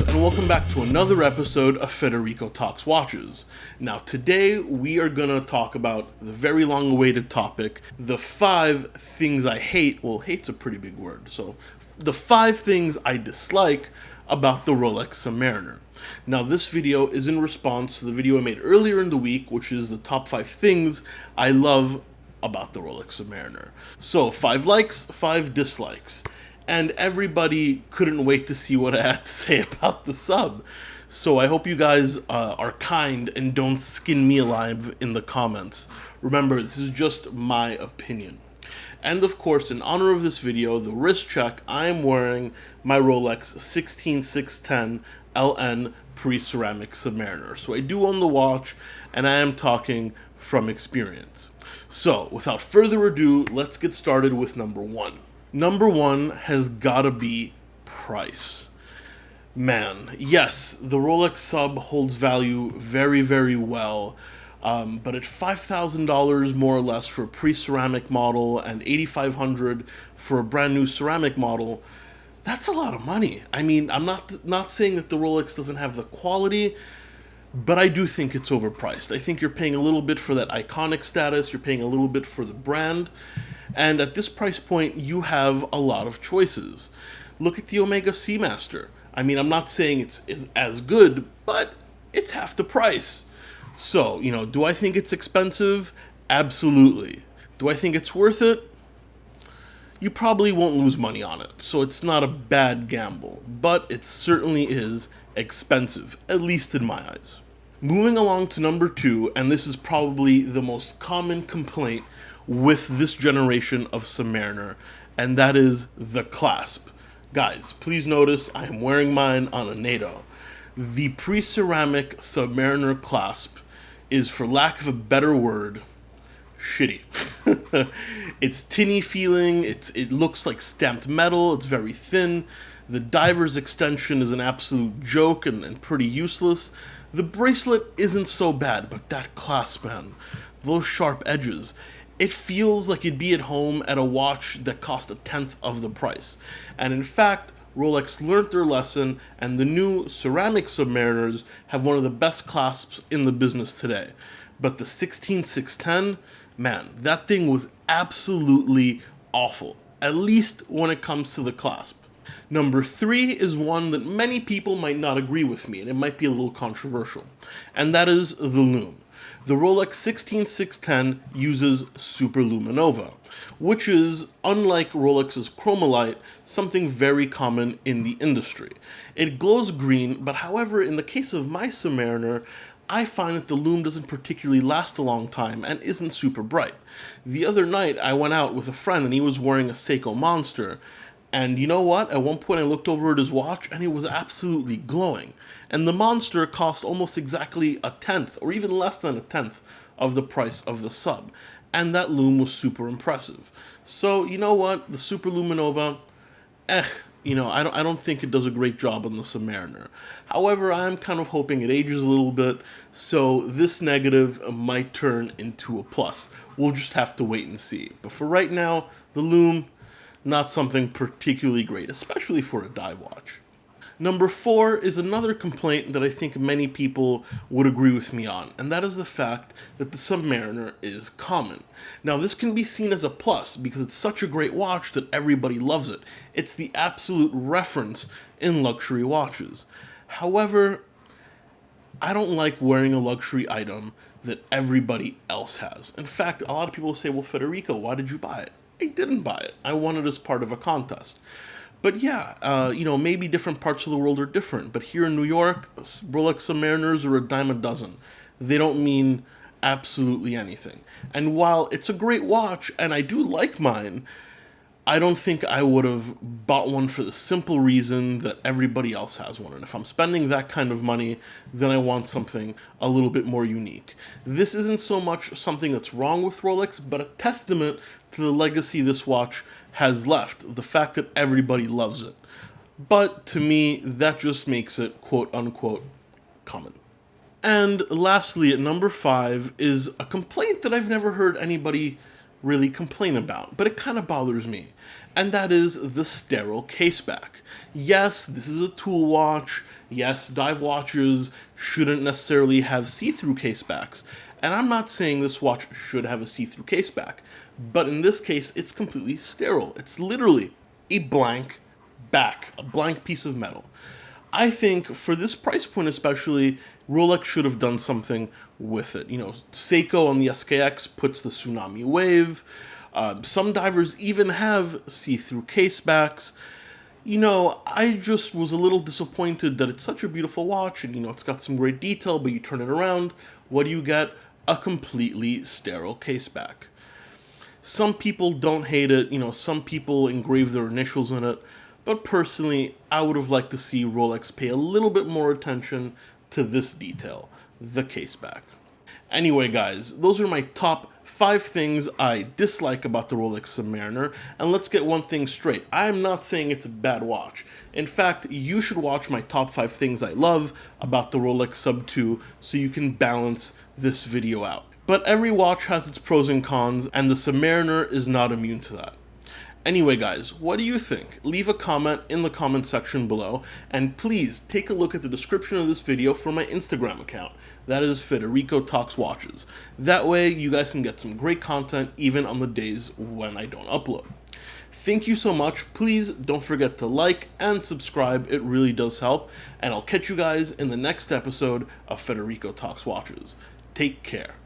and welcome back to another episode of Federico Talks Watches. Now today we are going to talk about the very long-awaited topic, the 5 things I hate. Well, hate's a pretty big word, so the 5 things I dislike about the Rolex Submariner. Now this video is in response to the video I made earlier in the week, which is the top 5 things I love about the Rolex Submariner. So 5 likes, 5 dislikes. And everybody couldn't wait to see what I had to say about the sub. So I hope you guys are kind and don't skin me alive in the comments. Remember, this is just my opinion. And of course, in honor of this video, the wrist check, I am wearing my Rolex 16610 LN pre-ceramic Submariner. So I do own the watch, and I am talking from experience. So without further ado, let's get started with number 1. Number 1 has gotta be price. Man, yes, the Rolex Sub holds value very, very well, but at $5,000 more or less for a pre-ceramic model and $8,500 for a brand new ceramic model, that's a lot of money. I mean, I'm not saying that the Rolex doesn't have the quality, but I do think it's overpriced. I think you're paying a little bit for that iconic status, you're paying a little bit for the brand, and at this price point, you have a lot of choices. Look at the Omega Seamaster. I mean, I'm not saying it's as good, but it's half the price. So, do I think it's expensive? Absolutely. Do I think it's worth it? You probably won't lose money on it, so it's not a bad gamble, but it certainly is expensive, at least in my eyes. Moving along to number 2, and this is probably the most common complaint with this generation of Submariner, and that is the clasp. Guys, please notice I am wearing mine on a NATO. The pre-ceramic Submariner clasp is, for lack of a better word, shitty. It's tinny feeling, it looks like stamped metal, it's very thin. The diver's extension is an absolute joke and pretty useless. The bracelet isn't so bad, but that clasp, man, those sharp edges, it feels like you'd be at home at a watch that cost 1/10 of the price. And in fact, Rolex learned their lesson, and the new ceramic Submariners have one of the best clasps in the business today. But the 16610, man, that thing was absolutely awful, at least when it comes to the clasp. Number 3 is one that many people might not agree with me, and it might be a little controversial, and that is the lume. The Rolex 16610 uses Super Luminova, which is, unlike Rolex's Chromolite, something very common in the industry. It glows green, but however, in the case of my Submariner, I find that the lume doesn't particularly last a long time and isn't super bright. The other night, I went out with a friend and he was wearing a Seiko Monster, and you know what? At one point I looked over at his watch and it was absolutely glowing. And the Monster cost almost exactly 1/10, or even less than 1/10 of the price of the Sub. And that lume was super impressive. So, you know what? The Super Luminova, I don't think it does a great job on the Submariner. However, I'm kind of hoping it ages a little bit, so this negative might turn into a plus. We'll just have to wait and see. But for right now, the lume, not something particularly great, especially for a dive watch. Number 4 is another complaint that I think many people would agree with me on, and that is the fact that the Submariner is common. Now, this can be seen as a plus because it's such a great watch that everybody loves it. It's the absolute reference in luxury watches. However, I don't like wearing a luxury item that everybody else has. In fact, a lot of people say, well, Federico, why did you buy it? I didn't buy it. I won it as part of a contest. But yeah, maybe different parts of the world are different. But here in New York, Rolex Submariners are a dime a dozen. They don't mean absolutely anything. And while it's a great watch, and I do like mine, I don't think I would have bought one for the simple reason that everybody else has one. And if I'm spending that kind of money, then I want something a little bit more unique. This isn't so much something that's wrong with Rolex, but a testament to the legacy this watch has left, the fact that everybody loves it. But to me, that just makes it quote-unquote common. And lastly, at number 5 is a complaint that I've never heard anybody really complain about, but it kind of bothers me. and that is the sterile caseback. Yes, this is a tool watch. Yes, dive watches shouldn't necessarily have see-through casebacks, and I'm not saying this watch should have a see-through caseback, but in this case, it's completely sterile. It's literally a blank back, a blank piece of metal. I think for this price point especially, Rolex should have done something with it. You know, Seiko on the SKX puts the Tsunami Wave. Some divers even have see-through casebacks. You know, I just was a little disappointed that it's such a beautiful watch and, you know, it's got some great detail, but you turn it around, what do you get? A completely sterile caseback. Some people don't hate it, you know, some people engrave their initials in it, but personally, I would have liked to see Rolex pay a little bit more attention to this detail, the caseback. Anyway, guys, those are my top 5 things I dislike about the Rolex Submariner, and let's get one thing straight. I'm not saying it's a bad watch. In fact, you should watch my top 5 things I love about the Rolex Sub 2 so you can balance this video out. But every watch has its pros and cons, and the Submariner is not immune to that. Anyway, guys, what do you think? Leave a comment in the comment section below, and please take a look at the description of this video for my Instagram account. That is Federico Talks Watches. That way, you guys can get some great content even on the days when I don't upload. Thank you so much. Please don't forget to like and subscribe. It really does help. And I'll catch you guys in the next episode of Federico Talks Watches. Take care.